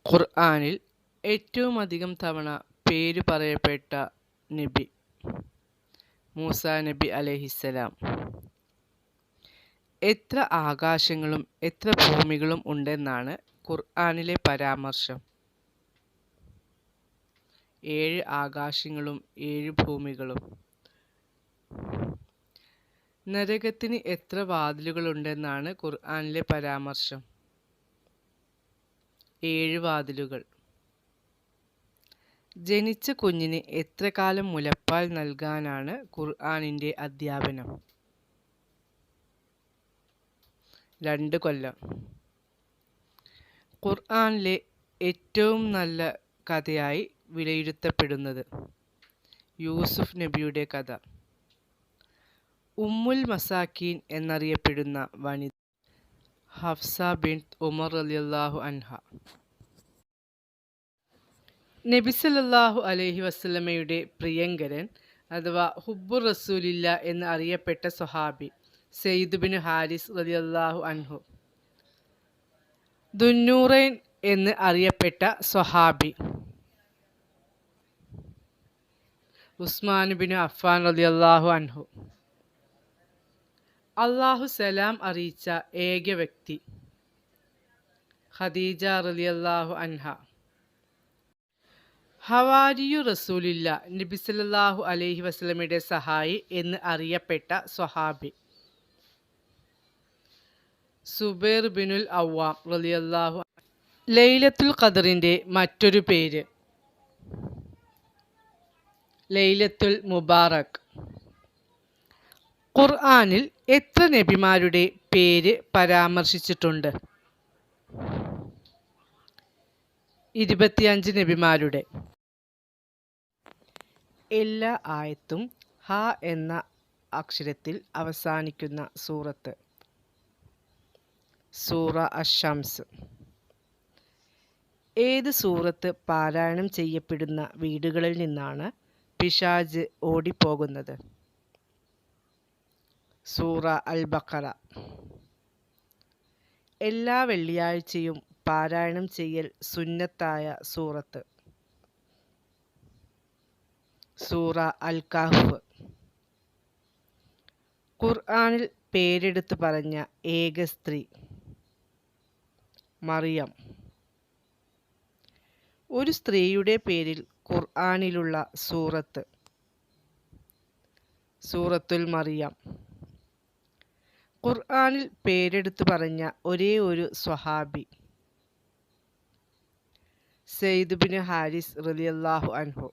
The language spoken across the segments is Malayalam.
ഖുർആനിൽ ഏറ്റവും അധികം തവണ പേര് പറയപ്പെട്ട നബി മൂസാ നബി അലൈഹിസ്സലാം. എത്ര ആകാശങ്ങളും എത്ര ഭൂമികളും ഉണ്ടെന്നാണ് ഖുർആനിലെ പരാമർശം? 7 ആകാശങ്ങളും 7 ഭൂമികളും. നരകത്തിന് എത്ര വാതിലുകളുണ്ടെന്നാണ് ഖുർആനിലെ പരാമർശം? 7 വാതിലുകൾ. ജനിച്ച കുഞ്ഞിന് എത്ര കാലം മുലപ്പാൽ നൽകാനാണ് ഖുർആനിൻ്റെ അധ്യാപനം? 2 കൊല്ലം. ഖുർആനിലെ ഏറ്റവും നല്ല കഥയായി വിലയിരുത്തപ്പെടുന്നത് യൂസുഫ് നബിയുടെ കഥ. ഉമ്മുൽ മസാക്കീൻ എന്നറിയപ്പെടുന്ന വനിത ഹഫ്സ ബിൻത് ഉമർ റളിയല്ലാഹു അൻഹ. നബി സല്ലല്ലാഹു അലൈഹി വസല്ലമയുടെ പ്രിയങ്കരൻ അഥവാ ഹുബ്ബുർ റസൂലില്ല എന്ന് അറിയപ്പെട്ട സ്വഹാബി സയ്യിദ് ബിൻ ഹാരിസ് റളിയല്ലാഹു അൻഹു. ദുന്നൂറൈൻ എന്ന് അറിയപ്പെട്ട സ്വഹാബി ഉസ്മാൻ ബിൻ അഫ്ഫാൻ റളിയല്ലാഹു അൻഹു. അള്ളാഹു സലാം അറിയിച്ച ഏക വ്യക്തി ഖദീജ റളിയല്ലാഹു അൻഹ. ഹവാരിയു റസൂലില്ല നബി സല്ലല്ലാഹു അലൈഹി വസല്ലമയുടെ സഹായി എന്ന് അറിയപ്പെട്ട സ്വഹാബി സുബൈർ ബിനുൽ അവ്വാം റളിയല്ലാഹു അൻഹു. ലൈലത്തുൽ ഖദറിൻ്റെ മറ്റൊരു പേര് ലൈലത്തുൽ മുബാറക്. ഖുർആനിൽ എത്ര നബിമാരുടെ പേര് പരാമർശിച്ചിട്ടുണ്ട്? 25 നബിമാരുടെ. എല്ലാ ആയത്തും ഹ എന്ന അക്ഷരത്തിൽ അവസാനിക്കുന്ന സൂറത്ത് സൂറ അശംസ്. ഏത് സൂറത്ത് പാരായണം ചെയ്യപ്പെടുന്ന വീടുകളിൽ നിന്നാണ് പിശാച് ഓടിപ്പോകുന്നത്? സൂറ അൽ ബഖറ. എല്ലാ വെള്ളിയാഴ്ചയും പാരായണം ചെയ്യൽ സുന്നത്തായ സൂറത്ത് സൂറ അൽ കഹ്ഫ്. ഖുർആനിൽ പേരെടുത്ത് പറഞ്ഞ ഏക സ്ത്രീ മറിയം. ഒരു സ്ത്രീയുടെ പേരിൽ ഖുർആനിലുള്ള സൂറത്ത് സൂറത്തുൽ മറിയം. ഖുർആനിൽ പേരെടുത്ത് പറഞ്ഞ ഒരേ ഒരു സ്വഹാബി സയ്യിദ് ബിൻ ഹാരിസ് റളിയല്ലാഹു അൻഹു.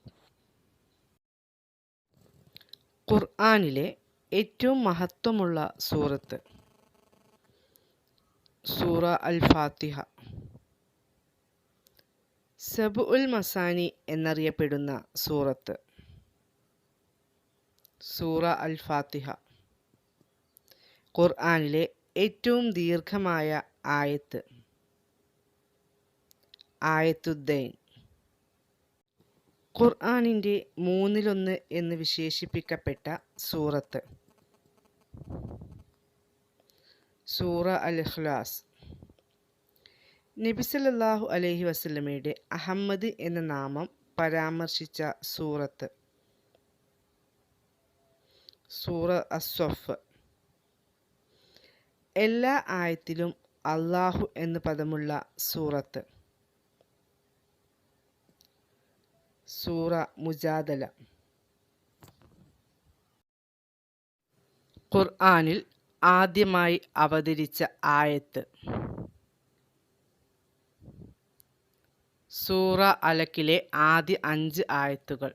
ഖുർആനിലെ ഏറ്റവും മഹത്വമുള്ള സൂറത്ത് സൂറ അൽ ഫാത്തിഹ. സബ്ഉൽ മസാനി എന്നറിയപ്പെടുന്ന സൂറത്ത് സൂറ അൽ ഫാത്തിഹ. ഖുർആനിലെ ഏറ്റവും ദീർഘമായ ആയത്ത് ആയത്തുദ്ദൈൻ. ഖുർആനിൻ്റെ 1/3 എന്ന് വിശേഷിപ്പിക്കപ്പെട്ട സൂറത്ത് സൂറ അൽ ഇഖ്ലാസ്. നബി സല്ലല്ലാഹു അലൈഹി വസല്ലമയുടെ അഹമ്മദ് എന്ന നാമം പരാമർശിച്ച സൂറത്ത് സൂറ അസ്സഫ്. എല്ലാ ആയത്തിലും അള്ളാഹു എന്ന പദമുള്ള സൂറത്ത് സൂറ മുജാദല. ഖുർആനിൽ ആദ്യമായി അവതരിച്ച ആയത്ത് സൂറ അലക്കിലെ ആദ്യ 5 ആയത്തുകൾ.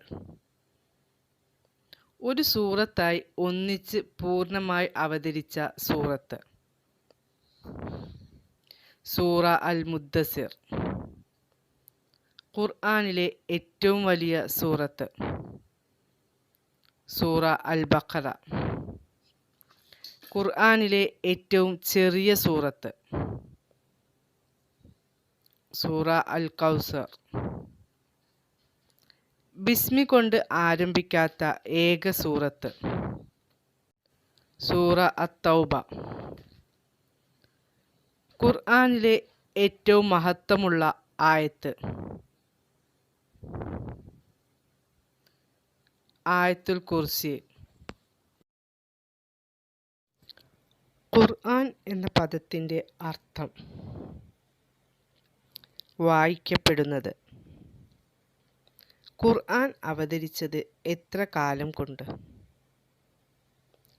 ഒരു സൂറത്തായി ഒന്നിച്ച് പൂർണ്ണമായി അവതരിച്ച സൂറത്ത് സൂറ അൽ മുദ്ദസിർ. ഖുർആനിലെ ഏറ്റവും വലിയ സൂറത്ത് സൂറ അൽ ബഖറ. ഖുർആനിലെ ഏറ്റവും ചെറിയ സൂറത്ത് സൂറ അൽ കൗസർ. ബിസ്മി കൊണ്ട് ആരംഭിക്കാത്ത ഏക സൂറത്ത് സൂറ അത്തൗബ. ഖുർആനിലെ ഏറ്റവും മഹത്വമുള്ള ആയത്ത്. ആയത്തുൽ കുർസി. ഖുർആൻ എന്ന പദത്തിൻ്റെ അർത്ഥം വായിക്കപ്പെടുന്നത്. ഖുർആൻ അവതരിച്ചത് എത്ര കാലം കൊണ്ട്?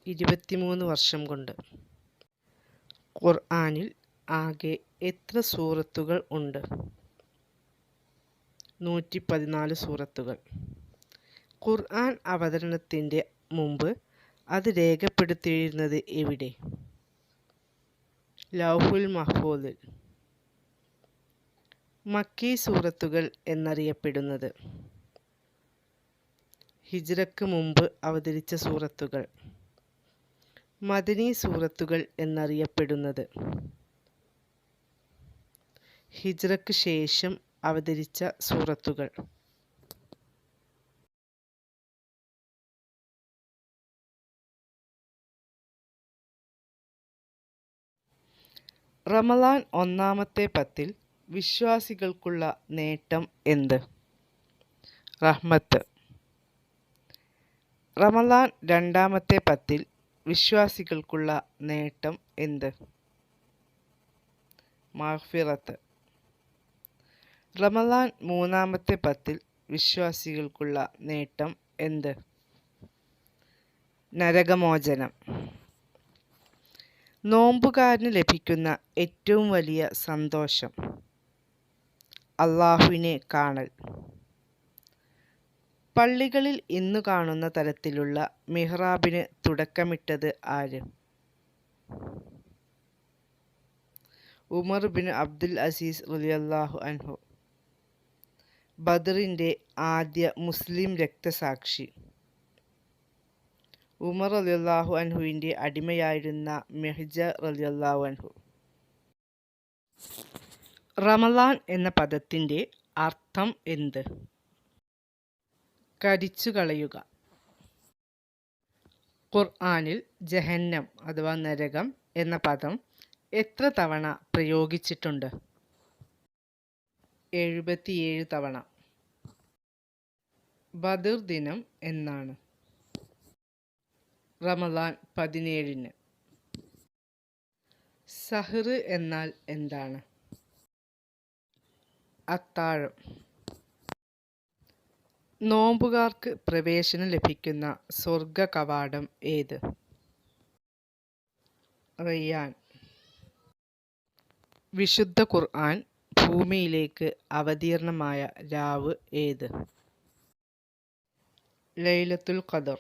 23 വർഷം കൊണ്ട്. ഖുർആനിൽ ആകെ എത്ര സൂറത്തുകൾ ഉണ്ട്? 114 സൂറത്തുകൾ. ഖുർആൻ അവതരണത്തിൻ്റെ മുമ്പ് അത് രേഖപ്പെടുത്തിയിരുന്നത് എവിടെ? ലൗഹുൽ മഹ്ഫൂദിൽ. മക്കീ സൂറത്തുകൾ എന്നറിയപ്പെടുന്നത്. ഹിജ്റക്ക് മുമ്പ് അവതരിച്ച സൂറത്തുകൾ. മദനി സൂറത്തുകൾ എന്നറിയപ്പെടുന്നത്. ഹിജ്റക്ക് ശേഷം അവതരിച്ച സൂറത്തുകൾ. റമളാൻ ഒന്നാമത്തെ പത്തിൽ വിശ്വാസികൾക്കുള്ള നേട്ടം എന്ത്? റഹ്മത്ത്. റമളാൻ രണ്ടാമത്തെ പത്തിൽ വിശ്വാസികൾക്കുള്ള നേട്ടം എന്ത്? മഗ്ഫിറത്ത്. റമളാൻ മൂന്നാമത്തെ പത്തിൽ വിശ്വാസികൾക്കുള്ള നേട്ടം എന്ത്? നരകമോചനം. നോമ്പുകാരന് ലഭിക്കുന്ന ഏറ്റവും വലിയ സന്തോഷം അള്ളാഹുവിനെ കാണൽ. പള്ളികളിൽ ഇന്നു കാണുന്ന തരത്തിലുള്ള മിഹ്റാബിന് തുടക്കമിട്ടത് ആര്? ഉമർ ബിൻ അബ്ദുൽ അസീസ് റളിയല്ലാഹു അൻഹു. ബദറിൻ്റെ ആദ്യ മുസ്ലിം രക്തസാക്ഷി. ഉമർ റളിയല്ലാഹു അൻഹുവിൻ്റെ അടിമയായിരുന്ന മെഹ്ജ റളിയല്ലാഹു അൻഹു. റമളാൻ എന്ന പദത്തിൻ്റെ അർത്ഥം എന്ത്? കരിച്ചു കളയുക. ഖുർആനിൽ ജഹന്നം അഥവാ നരകം എന്ന പദം എത്ര തവണ പ്രയോഗിച്ചിട്ടുണ്ട്? 77 തവണ. ബദർ ദിനം എന്നാണ്? റമളാൻ 17-ന്. സഹ്ർ എന്നാൽ എന്താണ്? അത്താഴം. നോമ്പുകാർക്ക് പ്രവേശനം ലഭിക്കുന്ന സ്വർഗ കവാടം ഏത്? റയ്യാൻ. വിശുദ്ധ ഖുർആൻ ഭൂമിയിലേക്ക് അവതീർണമായ രാവ് ഏത്? ലൈലത്തുൽ ഖദർ.